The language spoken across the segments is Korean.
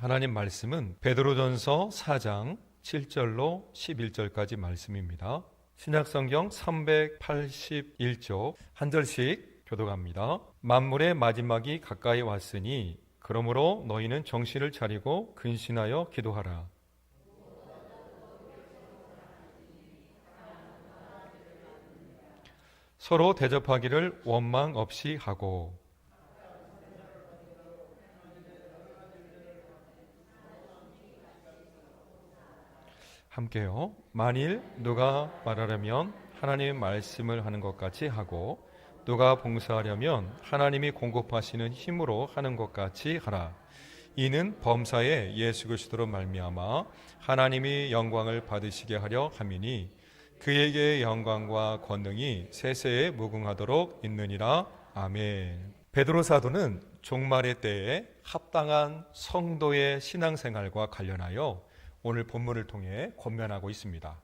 하나님 말씀은 베드로전서 4장 7절로 11절까지 말씀입니다. 신약성경 381쪽 한 절씩 교독합니다. 만물의 마지막이 가까이 왔으니 그러므로 너희는 정신을 차리고 근신하여 기도하라. 서로 대접하기를 원망 없이 하고 함께요. 만일 누가 말하려면 하나님의 말씀을 하는 것 같이 하고 누가 봉사하려면 하나님이 공급하시는 힘으로 하는 것 같이 하라. 이는 범사에 예수 그리스도로 말미암아 하나님이 영광을 받으시게 하려 함이니 그에게 영광과 권능이 세세에 무궁하도록 있느니라. 아멘. 베드로 사도는 종말의 때에 합당한 성도의 신앙생활과 관련하여 오늘 본문을 통해 권면하고 있습니다.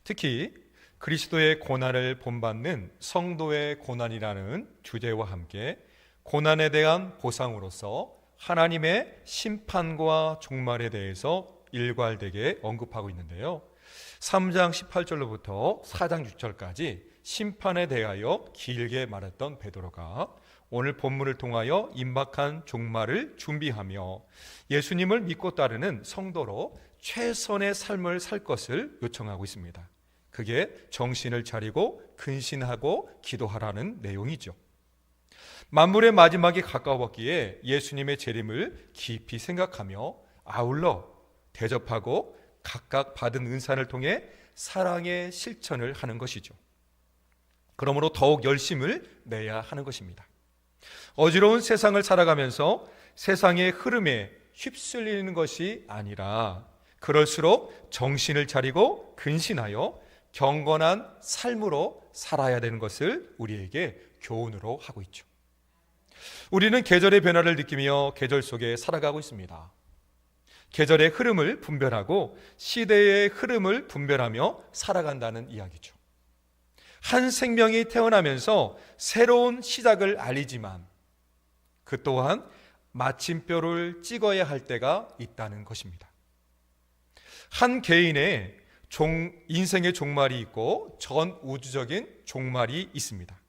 특히 그리스도의 고난을 본받는 성도의 고난이라는 주제와 함께 고난에 대한 보상으로서 하나님의 심판과 종말에 대해서 일괄되게 언급하고 있는데요. 3장 18절로부터 4장 6절까지 심판에 대하여 길게 말했던 베드로가 오늘 본문을 통하여 임박한 종말을 준비하며 예수님을 믿고 따르는 성도로 최선의 삶을 살 것을 요청하고 있습니다. 그게 정신을 차리고 근신하고 기도하라는 내용이죠. 만물의 마지막이 가까웠기에 예수님의 재림을 깊이 생각하며 아울러 대접하고 각각 받은 은사를 통해 사랑의 실천을 하는 것이죠. 그러므로 더욱 열심을 내야 하는 것입니다. 어지러운 세상을 살아가면서 세상의 흐름에 휩쓸리는 것이 아니라 그럴수록 정신을 차리고 근신하여 경건한 삶으로 살아야 되는 것을 우리에게 교훈으로 하고 있죠. 우리는 계절의 변화를 느끼며 계절 속에 살아가고 있습니다. 계절의 흐름을 분별하고 시대의 흐름을 분별하며 살아간다는 이야기죠. 한 생명이 태어나면서 새로운 시작을 알리지만 그 또한 마침표를 찍어야 할 때가 있다는 것입니다. 한 개인의 인생의 종말이 있고 전 우주적인 종말이 있습니다.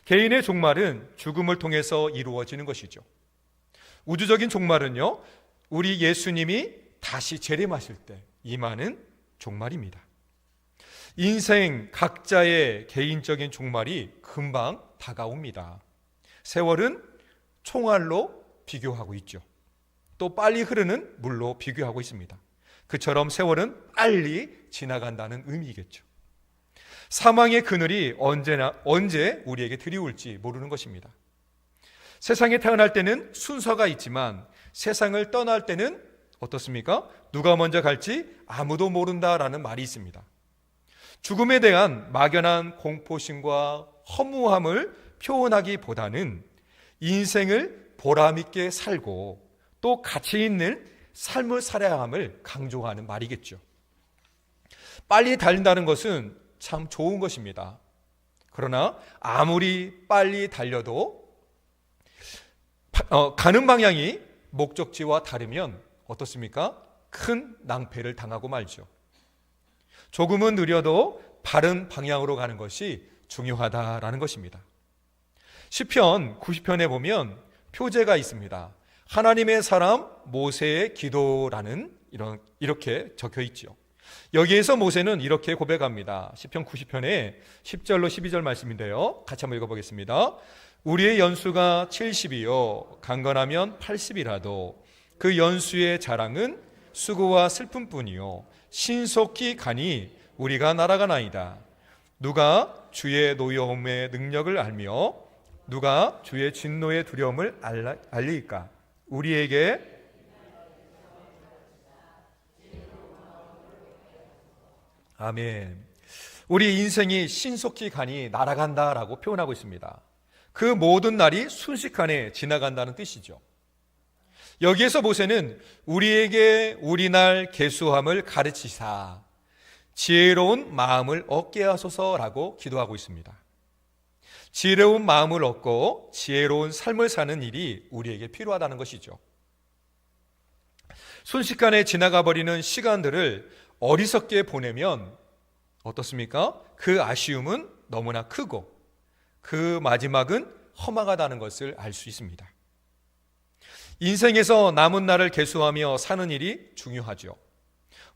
개인의 종말은 죽음을 통해서 이루어지는 것이죠. 우주적인 종말은요, 우리 예수님이 다시 재림하실 때 임하는 종말입니다. 인생 각자의 개인적인 종말이 금방 다가옵니다. 세월은 총알로 비교하고 있죠. 또 빨리 흐르는 물로 비교하고 있습니다. 그처럼 세월은 빨리 지나간다는 의미겠죠. 사망의 그늘이 언제 우리에게 들이올지 모르는 것입니다. 세상에 태어날 때는 순서가 있지만 세상을 떠날 때는 어떻습니까? 누가 먼저 갈지 아무도 모른다라는 말이 있습니다. 죽음에 대한 막연한 공포심과 허무함을 표현하기보다는 인생을 보람있게 살고 또 가치 있는 삶을 살아야 함을 강조하는 말이겠죠. 빨리 달린다는 것은 참 좋은 것입니다. 그러나 아무리 빨리 달려도 가는 방향이 목적지와 다르면 어떻습니까? 큰 낭패를 당하고 말죠. 조금은 느려도 바른 방향으로 가는 것이 중요하다라는 것입니다. 시편 90편에 보면 표제가 있습니다. 하나님의 사람 모세의 기도라는 이렇게 적혀 있죠. 여기에서 모세는 이렇게 고백합니다. 시편 90편에 10절로 12절 말씀인데요. 같이 한번 읽어보겠습니다. 우리의 연수가 70이요 강건하면 80이라도 그 연수의 자랑은 수고와 슬픔뿐이요 신속히 가니 우리가 날아가나이다. 누가 주의 노여움의 능력을 알며 누가 주의 진노의 두려움을 알리까? 우리에게 아멘. 우리 인생이 신속히 가니 날아간다라고 표현하고 있습니다. 그 모든 날이 순식간에 지나간다는 뜻이죠. 여기에서 모세는 우리에게 우리 날 계수함을 가르치사 지혜로운 마음을 얻게 하소서라고 기도하고 있습니다. 지혜로운 마음을 얻고 지혜로운 삶을 사는 일이 우리에게 필요하다는 것이죠. 순식간에 지나가 버리는 시간들을 어리석게 보내면 어떻습니까? 그 아쉬움은 너무나 크고 그 마지막은 험악하다는 것을 알 수 있습니다. 인생에서 남은 날을 계수하며 사는 일이 중요하죠.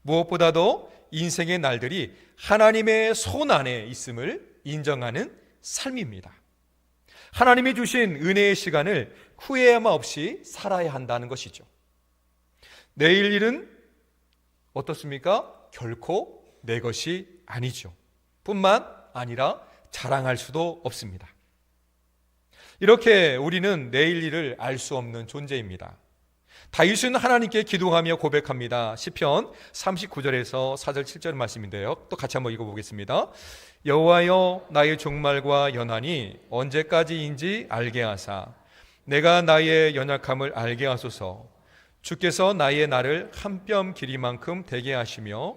무엇보다도 인생의 날들이 하나님의 손 안에 있음을 인정하는 삶입니다. 하나님이 주신 은혜의 시간을 후회함 없이 살아야 한다는 것이죠. 내일 일은 어떻습니까? 결코 내 것이 아니죠. 뿐만 아니라 자랑할 수도 없습니다. 이렇게 우리는 내일 일을 알 수 없는 존재입니다. 다윗은 하나님께 기도하며 고백합니다. 시편 39절에서 4절 7절 말씀인데요. 또 같이 한번 읽어보겠습니다. 여호와여, 나의 종말과 연한이 언제까지인지 알게 하사 내가 나의 연약함을 알게 하소서. 주께서 나의 날을 한 뼘 길이만큼 되게 하시며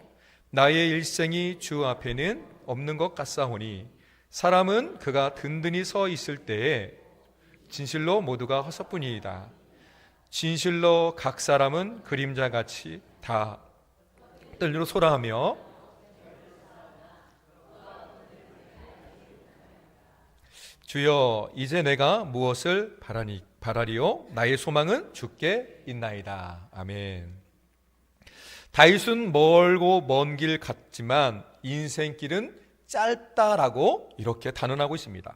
나의 일생이 주 앞에는 없는 것 같사오니 사람은 그가 든든히 서 있을 때에 진실로 모두가 헛것뿐이다. 진실로 각 사람은 그림자같이 다 떨리로 소라하며 주여, 이제 내가 무엇을 바라리요? 나의 소망은 주께 있나이다. 아멘. 다윗은 멀고 먼 길 같지만 인생길은 짧다라고 이렇게 단언하고 있습니다.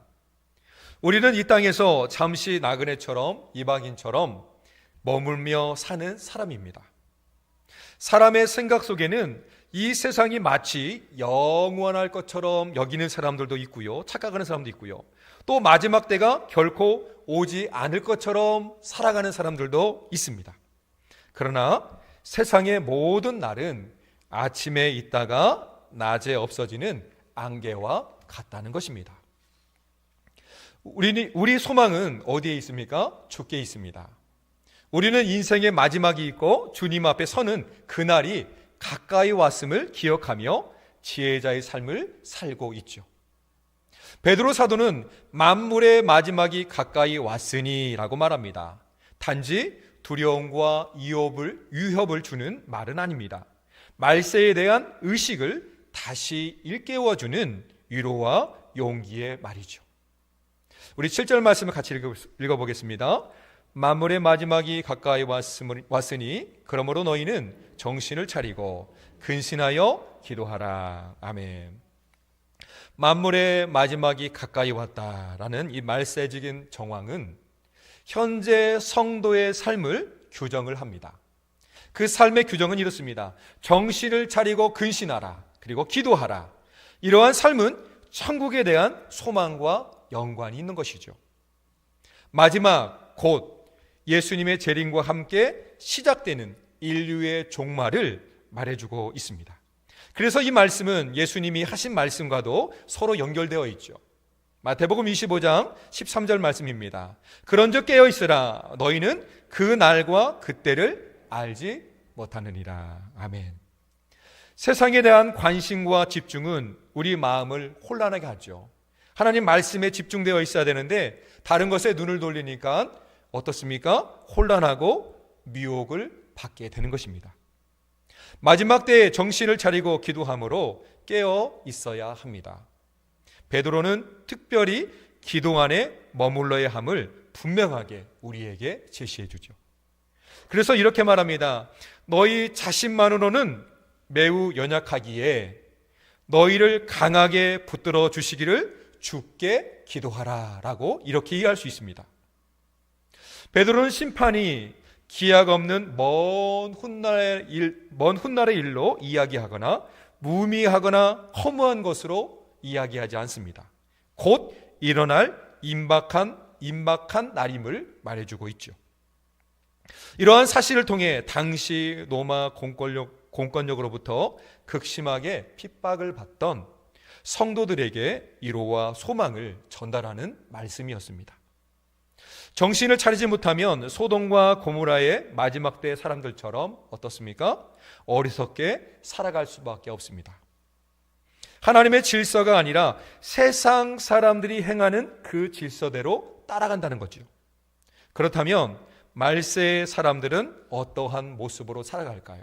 우리는 이 땅에서 잠시 나그네처럼 이방인처럼 머물며 사는 사람입니다. 사람의 생각 속에는 이 세상이 마치 영원할 것처럼 여기는 사람들도 있고요, 착각하는 사람도 있고요, 또 마지막 때가 결코 오지 않을 것처럼 살아가는 사람들도 있습니다. 그러나 세상의 모든 날은 아침에 있다가 낮에 없어지는 안개와 같다는 것입니다. 우리 소망은 어디에 있습니까? 주께 있습니다. 우리는 인생의 마지막이 있고 주님 앞에 서는 그날이 가까이 왔음을 기억하며 지혜자의 삶을 살고 있죠. 베드로 사도는 만물의 마지막이 가까이 왔으니 라고 말합니다. 단지 두려움과 위협을 주는 말은 아닙니다. 말세에 대한 의식을 다시 일깨워주는 위로와 용기의 말이죠. 우리 7절 말씀을 같이 읽어보겠습니다. 만물의 마지막이 가까이 왔으니 그러므로 너희는 정신을 차리고 근신하여 기도하라. 아멘. 만물의 마지막이 가까이 왔다라는 이 말세적인 정황은 현재 성도의 삶을 규정을 합니다. 그 삶의 규정은 이렇습니다. 정신을 차리고 근신하라. 그리고 기도하라. 이러한 삶은 천국에 대한 소망과 연관이 있는 것이죠. 마지막 곧 예수님의 재림과 함께 시작되는 인류의 종말을 말해주고 있습니다. 그래서 이 말씀은 예수님이 하신 말씀과도 서로 연결되어 있죠. 마태복음 25장 13절 말씀입니다. 그런즉 깨어 있으라. 너희는 그 날과 그때를 알지 못하느니라. 아멘. 세상에 대한 관심과 집중은 우리 마음을 혼란하게 하죠. 하나님 말씀에 집중되어 있어야 되는데 다른 것에 눈을 돌리니까 어떻습니까? 혼란하고 미혹을 받게 되는 것입니다. 마지막 때에 정신을 차리고 기도함으로 깨어 있어야 합니다. 베드로는 특별히 기도 안에 머물러야 함을 분명하게 우리에게 제시해 주죠. 그래서 이렇게 말합니다. 너희 자신만으로는 매우 연약하기에 너희를 강하게 붙들어 주시기를 주께 기도하라 라고 이렇게 이해할 수 있습니다. 베드로는 심판이 기약 없는 먼 훗날의 일로 이야기하거나 무의미하거나 허무한 것으로 이야기하지 않습니다. 곧 일어날 임박한 날임을 말해주고 있죠. 이러한 사실을 통해 당시 로마 공권력으로부터 극심하게 핍박을 받던 성도들에게 위로와 소망을 전달하는 말씀이었습니다. 정신을 차리지 못하면 소돔과 고모라의 마지막 때의 사람들처럼 어떻습니까? 어리석게 살아갈 수밖에 없습니다. 하나님의 질서가 아니라 세상 사람들이 행하는 그 질서대로 따라간다는 거죠. 그렇다면 말세의 사람들은 어떠한 모습으로 살아갈까요?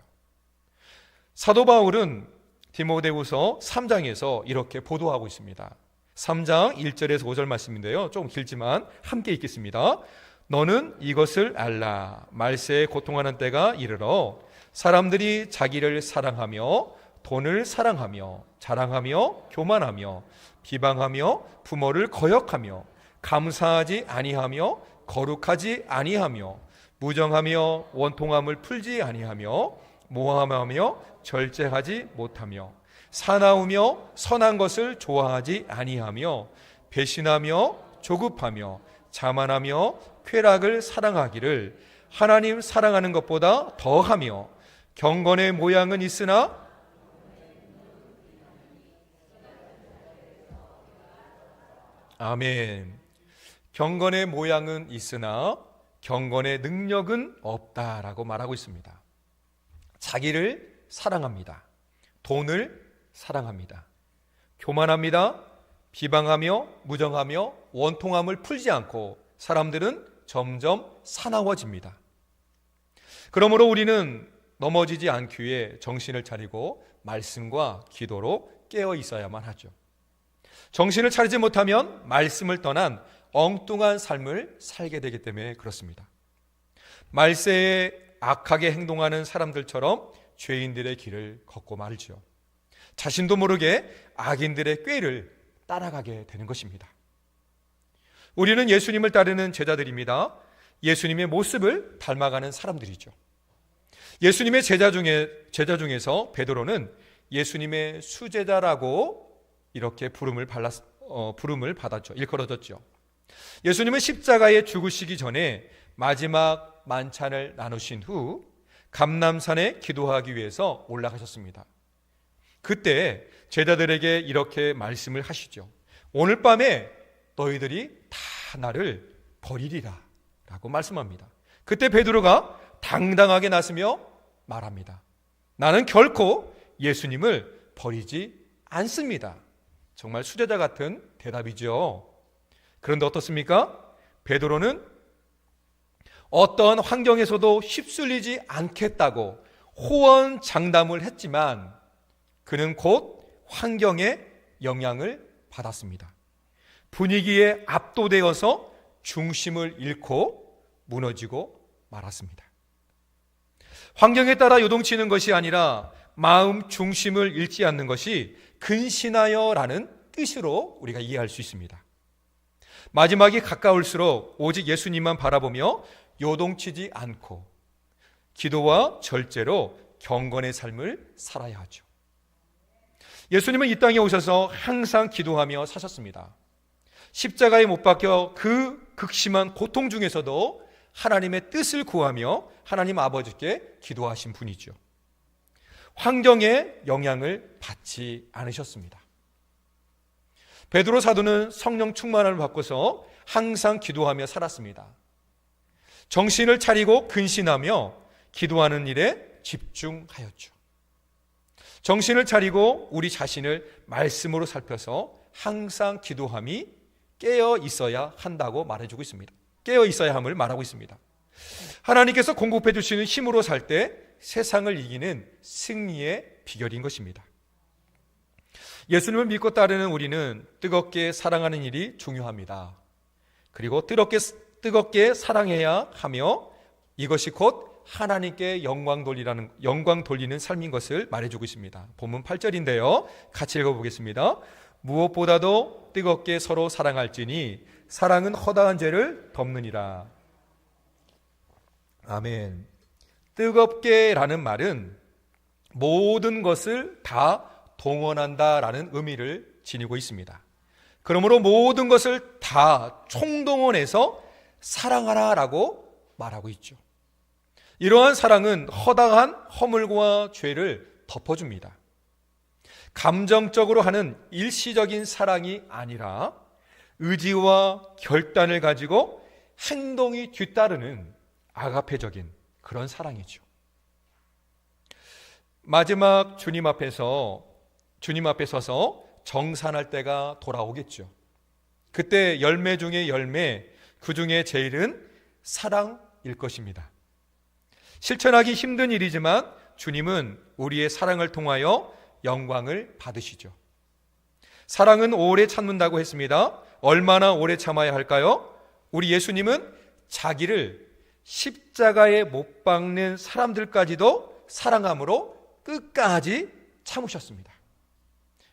사도 바울은 디모데후서 3장에서 이렇게 보도하고 있습니다. 3장 1절에서 5절 말씀인데요, 좀 길지만 함께 읽겠습니다. 너는 이것을 알라. 말세에 고통하는 때가 이르러 사람들이 자기를 사랑하며 돈을 사랑하며 자랑하며 교만하며 비방하며 부모를 거역하며 감사하지 아니하며 거룩하지 아니하며 무정하며 원통함을 풀지 아니하며 모함하며 절제하지 못하며 사나우며 선한 것을 좋아하지 아니하며 배신하며 조급하며 자만하며 쾌락을 사랑하기를 하나님 사랑하는 것보다 더하며 경건의 모양은 있으나 아멘. 경건의 모양은 있으나 경건의 능력은 없다라고 말하고 있습니다. 자기를 사랑합니다. 돈을 사랑합니다. 교만합니다. 비방하며 무정하며 원통함을 풀지 않고 사람들은 점점 사나워집니다. 그러므로 우리는 넘어지지 않기 위해 정신을 차리고 말씀과 기도로 깨어 있어야만 하죠. 정신을 차리지 못하면 말씀을 떠난 엉뚱한 삶을 살게 되기 때문에 그렇습니다. 말세에 악하게 행동하는 사람들처럼 죄인들의 길을 걷고 말죠. 자신도 모르게 악인들의 꾀를 따라가게 되는 것입니다. 우리는 예수님을 따르는 제자들입니다. 예수님의 모습을 닮아가는 사람들이죠. 예수님의 제자 중에서 베드로는 예수님의 수제자라고 이렇게 부름을 받았죠. 일컬어졌죠. 예수님은 십자가에 죽으시기 전에 마지막 만찬을 나누신 후 감람산에 기도하기 위해서 올라가셨습니다. 그때 제자들에게 이렇게 말씀을 하시죠. 오늘 밤에 너희들이 다 나를 버리리라 라고 말씀합니다. 그때 베드로가 당당하게 나서며 말합니다. 나는 결코 예수님을 버리지 않습니다. 정말 수제자 같은 대답이죠. 그런데 어떻습니까? 베드로는 어떠한 환경에서도 휩쓸리지 않겠다고 호언장담을 했지만 그는 곧 환경의 영향을 받았습니다. 분위기에 압도되어서 중심을 잃고 무너지고 말았습니다. 환경에 따라 요동치는 것이 아니라 마음 중심을 잃지 않는 것이 근신하여라는 뜻으로 우리가 이해할 수 있습니다. 마지막이 가까울수록 오직 예수님만 바라보며 요동치지 않고 기도와 절제로 경건의 삶을 살아야 하죠. 예수님은 이 땅에 오셔서 항상 기도하며 사셨습니다. 십자가에 못 박혀 그 극심한 고통 중에서도 하나님의 뜻을 구하며 하나님 아버지께 기도하신 분이죠. 환경에 영향을 받지 않으셨습니다. 베드로 사도는 성령 충만함을 받고서 항상 기도하며 살았습니다. 정신을 차리고 근신하며 기도하는 일에 집중하였죠. 정신을 차리고 우리 자신을 말씀으로 살펴서 항상 기도함이 깨어 있어야 한다고 말해주고 있습니다. 깨어 있어야 함을 말하고 있습니다. 하나님께서 공급해 주시는 힘으로 살 때 세상을 이기는 승리의 비결인 것입니다. 예수님을 믿고 따르는 우리는 뜨겁게 사랑하는 일이 중요합니다. 그리고 뜨겁게 사랑해야 하며 이것이 곧 하나님께 영광 돌리는 삶인 것을 말해주고 있습니다. 본문 8절인데요. 같이 읽어보겠습니다. 무엇보다도 뜨겁게 서로 사랑할지니 사랑은 허다한 죄를 덮느니라. 아멘. 뜨겁게라는 말은 모든 것을 다 동원한다라는 의미를 지니고 있습니다. 그러므로 모든 것을 다 총동원해서 사랑하라라고 말하고 있죠. 이러한 사랑은 허다한 허물과 죄를 덮어줍니다. 감정적으로 하는 일시적인 사랑이 아니라 의지와 결단을 가지고 행동이 뒤따르는 아가페적인 그런 사랑이죠. 마지막 주님 앞에 서서 정산할 때가 돌아오겠죠. 그때 열매 중에 열매, 그 중에 제일은 사랑 사랑일 것입니다. 실천하기 힘든 일이지만 주님은 우리의 사랑을 통하여 영광을 받으시죠. 사랑은 오래 참는다고 했습니다. 얼마나 오래 참아야 할까요? 우리 예수님은 자기를 십자가에 못 박는 사람들까지도 사랑함으로 끝까지 참으셨습니다.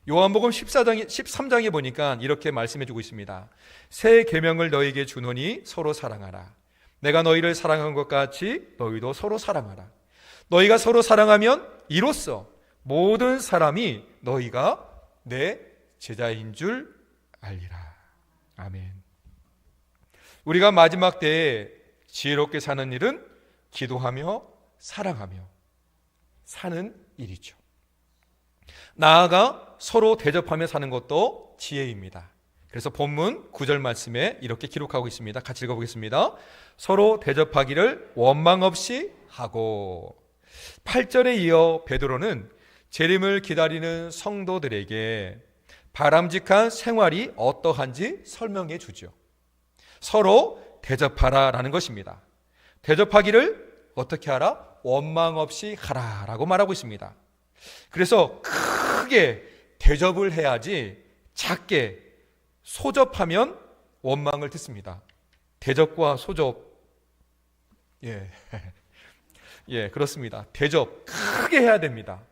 요한복음 13장에 보니까 이렇게 말씀해 주고 있습니다. 새 계명을 너희에게 주노니 서로 사랑하라. 내가 너희를 사랑한 것 같이 너희도 서로 사랑하라. 너희가 서로 사랑하면 이로써 모든 사람이 너희가 내 제자인 줄 알리라. 아멘. 우리가 마지막 때에 지혜롭게 사는 일은 기도하며 사랑하며 사는 일이죠. 나아가 서로 대접하며 사는 것도 지혜입니다. 그래서 본문 9절 말씀에 이렇게 기록하고 있습니다. 같이 읽어보겠습니다. 서로 대접하기를 원망 없이 하고. 8절에 이어 베드로는 재림을 기다리는 성도들에게 바람직한 생활이 어떠한지 설명해 주죠. 서로 대접하라라는 것입니다. 대접하기를 어떻게 하라? 원망 없이 하라라고 말하고 있습니다. 그래서 크게 대접을 해야지 작게 소접하면 원망을 듣습니다. 대접과 소접, 예, 그렇습니다. 대접 크게 해야 됩니다.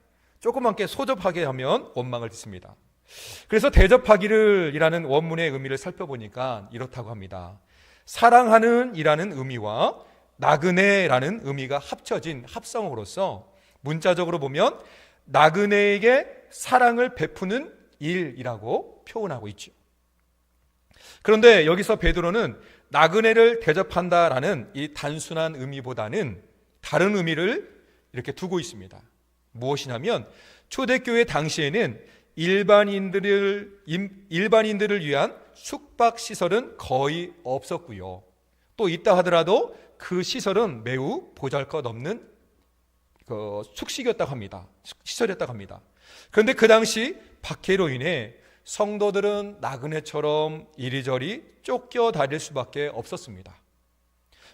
조그맣게 소접하게 하면 원망을 듣습니다. 그래서 대접하기를 이라는 원문의 의미를 살펴보니까 이렇다고 합니다. 사랑하는 이라는 의미와 나그네라는 의미가 합쳐진 합성어로서 문자적으로 보면 나그네에게 사랑을 베푸는 일이라고 표현하고 있죠. 그런데 여기서 베드로는 나그네를 대접한다라는 이 단순한 의미보다는 다른 의미를 이렇게 두고 있습니다. 무엇이냐면 초대교회 당시에는 일반인들을 위한 숙박시설은 거의 없었고요. 또 있다 하더라도 그 시설은 매우 보잘것없는 숙식이었다고 합니다. 시설이었다고 합니다. 그런데 그 당시 박해로 인해 성도들은 나그네처럼 이리저리 쫓겨 다닐 수밖에 없었습니다.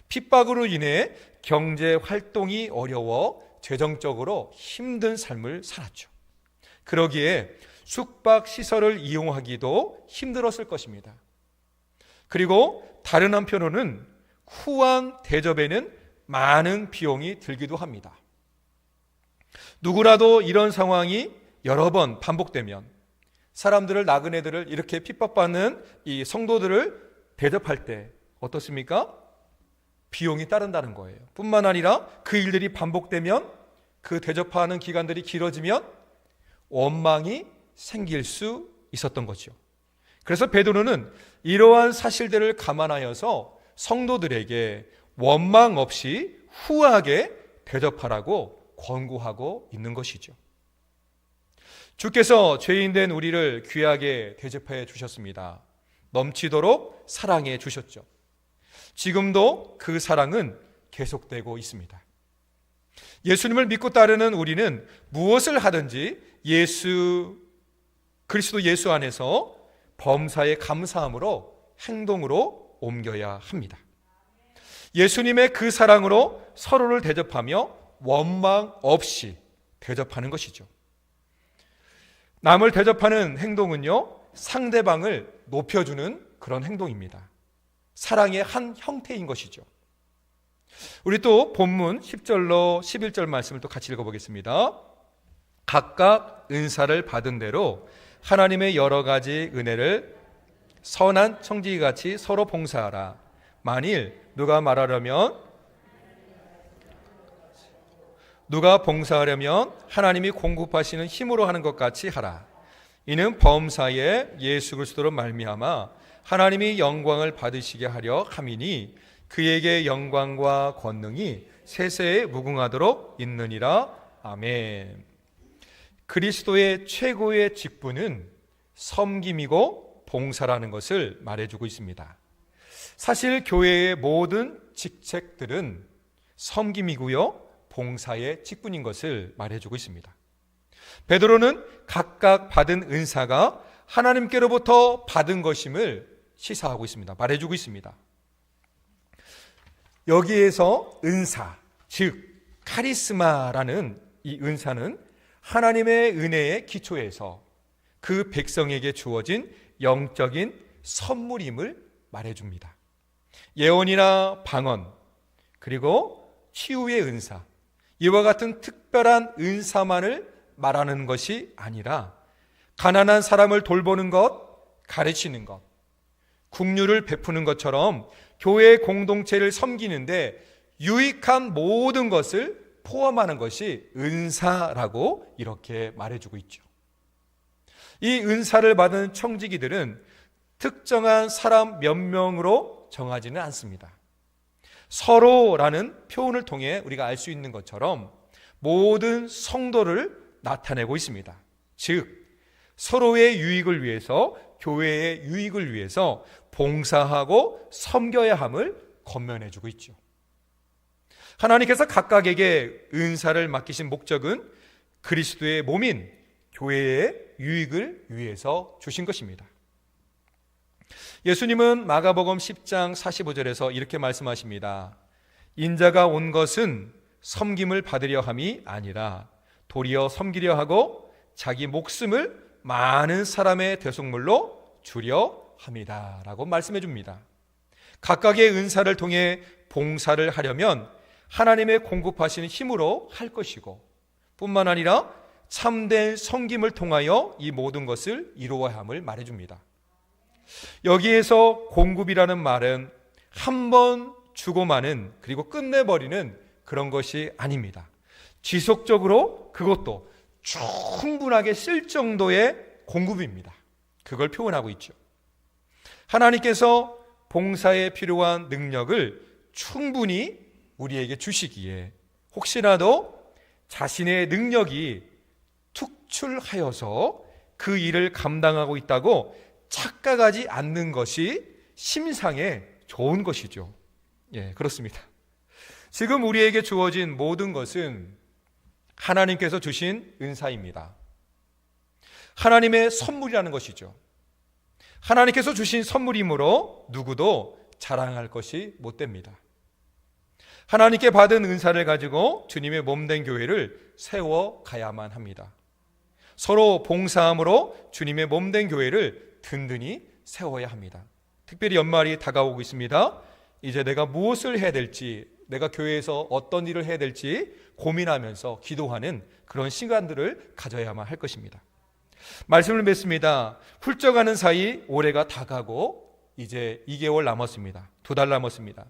핍박으로 인해 경제 활동이 어려워 재정적으로 힘든 삶을 살았죠. 그러기에 숙박시설을 이용하기도 힘들었을 것입니다. 그리고 다른 한편으로는 후한 대접에는 많은 비용이 들기도 합니다. 누구라도 이런 상황이 여러 번 반복되면 사람들을, 나그네들을 이렇게 핍박받는 이 성도들을 대접할 때 어떻습니까? 비용이 따른다는 거예요. 뿐만 아니라 그 일들이 반복되면, 그 대접하는 기간들이 길어지면 원망이 생길 수 있었던 거죠. 그래서 베드로는 이러한 사실들을 감안하여서 성도들에게 원망 없이 후하게 대접하라고 권고하고 있는 것이죠. 주께서 죄인된 우리를 귀하게 대접해 주셨습니다. 넘치도록 사랑해 주셨죠. 지금도 그 사랑은 계속되고 있습니다. 예수님을 믿고 따르는 우리는 무엇을 하든지 그리스도 예수 안에서 범사에 감사함으로 행동으로 옮겨야 합니다. 예수님의 그 사랑으로 서로를 대접하며 원망 없이 대접하는 것이죠. 남을 대접하는 행동은요, 상대방을 높여주는 그런 행동입니다. 사랑의 한 형태인 것이죠. 우리 또 본문 10절로 11절 말씀을 또 같이 읽어보겠습니다. 각각 은사를 받은 대로 하나님의 여러 가지 은혜를 선한 청지기같이 서로 봉사하라. 만일 누가 봉사하려면 하나님이 공급하시는 힘으로 하는 것 같이 하라. 이는 범사에 예수 그리스도로 말미암아 하나님이 영광을 받으시게 하려 함이니 그에게 영광과 권능이 세세에 무궁하도록 있느니라. 아멘. 그리스도의 최고의 직분은 섬김이고 봉사라는 것을 말해주고 있습니다. 사실 교회의 모든 직책들은 섬김이고요, 봉사의 직분인 것을 말해주고 있습니다. 베드로는 각각 받은 은사가 하나님께로부터 받은 것임을 시사하고 있습니다. 말해주고 있습니다. 여기에서 은사, 즉 카리스마라는 이 은사는 하나님의 은혜의 기초에서 그 백성에게 주어진 영적인 선물임을 말해줍니다. 예언이나 방언, 그리고 치유의 은사, 이와 같은 특별한 은사만을 말하는 것이 아니라 가난한 사람을 돌보는 것, 가르치는 것, 긍휼을 베푸는 것처럼 교회 공동체를 섬기는데 유익한 모든 것을 포함하는 것이 은사라고 이렇게 말해주고 있죠. 이 은사를 받은 청지기들은 특정한 사람 몇 명으로 정하지는 않습니다. 서로라는 표현을 통해 우리가 알 수 있는 것처럼 모든 성도를 나타내고 있습니다. 즉 서로의 유익을 위해서, 교회의 유익을 위해서 봉사하고 섬겨야 함을 권면해주고 있죠. 하나님께서 각각에게 은사를 맡기신 목적은 그리스도의 몸인 교회의 유익을 위해서 주신 것입니다. 예수님은 마가복음 10장 45절에서 이렇게 말씀하십니다. 인자가 온 것은 섬김을 받으려 함이 아니라 도리어 섬기려 하고 자기 목숨을 많은 사람의 대속물로 주려 함이다 라고 말씀해 줍니다. 각각의 은사를 통해 봉사를 하려면 하나님의 공급하시는 힘으로 할 것이고 뿐만 아니라 참된 섬김을 통하여 이 모든 것을 이루어야 함을 말해줍니다. 여기에서 공급이라는 말은 한 번 주고 마는, 그리고 끝내버리는 그런 것이 아닙니다. 지속적으로 그것도 충분하게 쓸 정도의 공급입니다. 그걸 표현하고 있죠. 하나님께서 봉사에 필요한 능력을 충분히 우리에게 주시기에 혹시라도 자신의 능력이 특출하여서 그 일을 감당하고 있다고 착각하지 않는 것이 심상에 좋은 것이죠. 예, 그렇습니다. 지금 우리에게 주어진 모든 것은 하나님께서 주신 은사입니다. 하나님의 선물이라는 것이죠. 하나님께서 주신 선물이므로 누구도 자랑할 것이 못 됩니다. 하나님께 받은 은사를 가지고 주님의 몸된 교회를 세워가야만 합니다. 서로 봉사함으로 주님의 몸된 교회를 든든히 세워야 합니다. 특별히 연말이 다가오고 있습니다. 이제 내가 무엇을 해야 될지, 내가 교회에서 어떤 일을 해야 될지 고민하면서 기도하는 그런 시간들을 가져야만 할 것입니다. 말씀을 맺습니다. 훌쩍하는 사이 올해가 다가고 이제 2개월 남았습니다. 2달 남았습니다.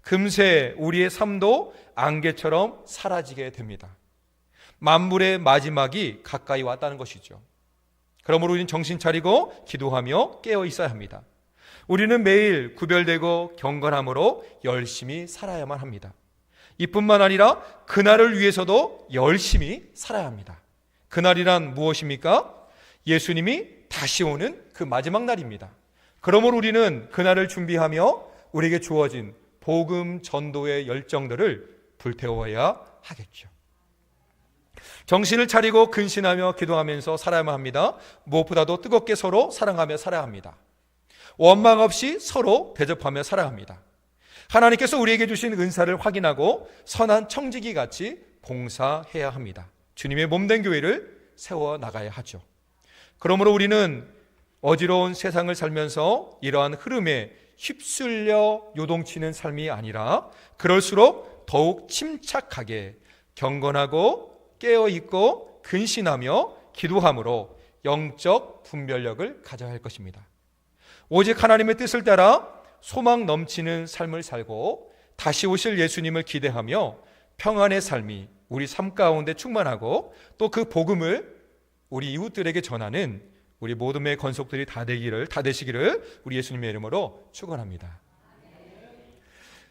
금세 우리의 삶도 안개처럼 사라지게 됩니다. 만물의 마지막이 가까이 왔다는 것이죠. 그러므로 우리는 정신 차리고 기도하며 깨어 있어야 합니다. 우리는 매일 구별되고 경건함으로 열심히 살아야만 합니다. 이뿐만 아니라 그날을 위해서도 열심히 살아야 합니다. 그날이란 무엇입니까? 예수님이 다시 오는 그 마지막 날입니다. 그러므로 우리는 그날을 준비하며 우리에게 주어진 복음 전도의 열정들을 불태워야 하겠죠. 정신을 차리고 근신하며 기도하면서 살아야만 합니다. 무엇보다도 뜨겁게 서로 사랑하며 살아야 합니다. 원망 없이 서로 대접하며 살아야 합니다. 하나님께서 우리에게 주신 은사를 확인하고 선한 청지기 같이 봉사해야 합니다. 주님의 몸된 교회를 세워나가야 하죠. 그러므로 우리는 어지러운 세상을 살면서 이러한 흐름에 휩쓸려 요동치는 삶이 아니라 그럴수록 더욱 침착하게 경건하고 깨어있고 근신하며 기도함으로 영적 분별력을 가져야 할 것입니다. 오직 하나님의 뜻을 따라 소망 넘치는 삶을 살고 다시 오실 예수님을 기대하며 평안의 삶이 우리 삶 가운데 충만하고 또 그 복음을 우리 이웃들에게 전하는 우리 모둠의 건속들이 다 되시기를 우리 예수님의 이름으로 축원합니다.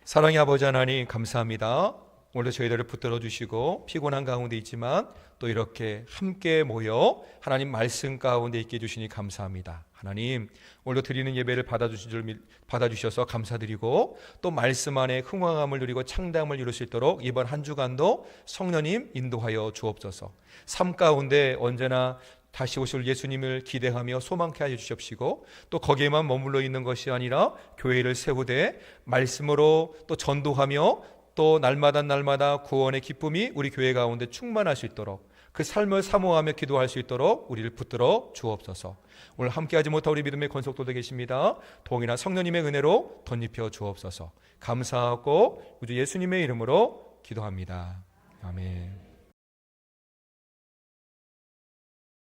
사랑의 아버지 하나님 감사합니다. 오늘도 저희들을 붙들어 주시고 피곤한 가운데 있지만 또 이렇게 함께 모여 하나님 말씀 가운데 있게 해주시니 감사합니다. 하나님 오늘도 드리는 예배를 받아주셔서 감사드리고 또 말씀 안에 흥왕함을 누리고 창담을 이룰 수 있도록 이번 한 주간도 성령님 인도하여 주옵소서. 삶 가운데 언제나 다시 오실 예수님을 기대하며 소망케 하여 주시옵시고, 또 거기에만 머물러 있는 것이 아니라 교회를 세우되 말씀으로 또 전도하며 또 날마다 구원의 기쁨이 우리 교회 가운데 충만할 수 있도록, 그 삶을 사모하며 기도할 수 있도록 우리를 붙들어 주옵소서. 오늘 함께하지 못한 우리 믿음의 권속도들 계십니다. 동일한 성령님의 은혜로 덧입혀 주옵소서. 감사하고 우주 예수님의 이름으로 기도합니다. 아멘.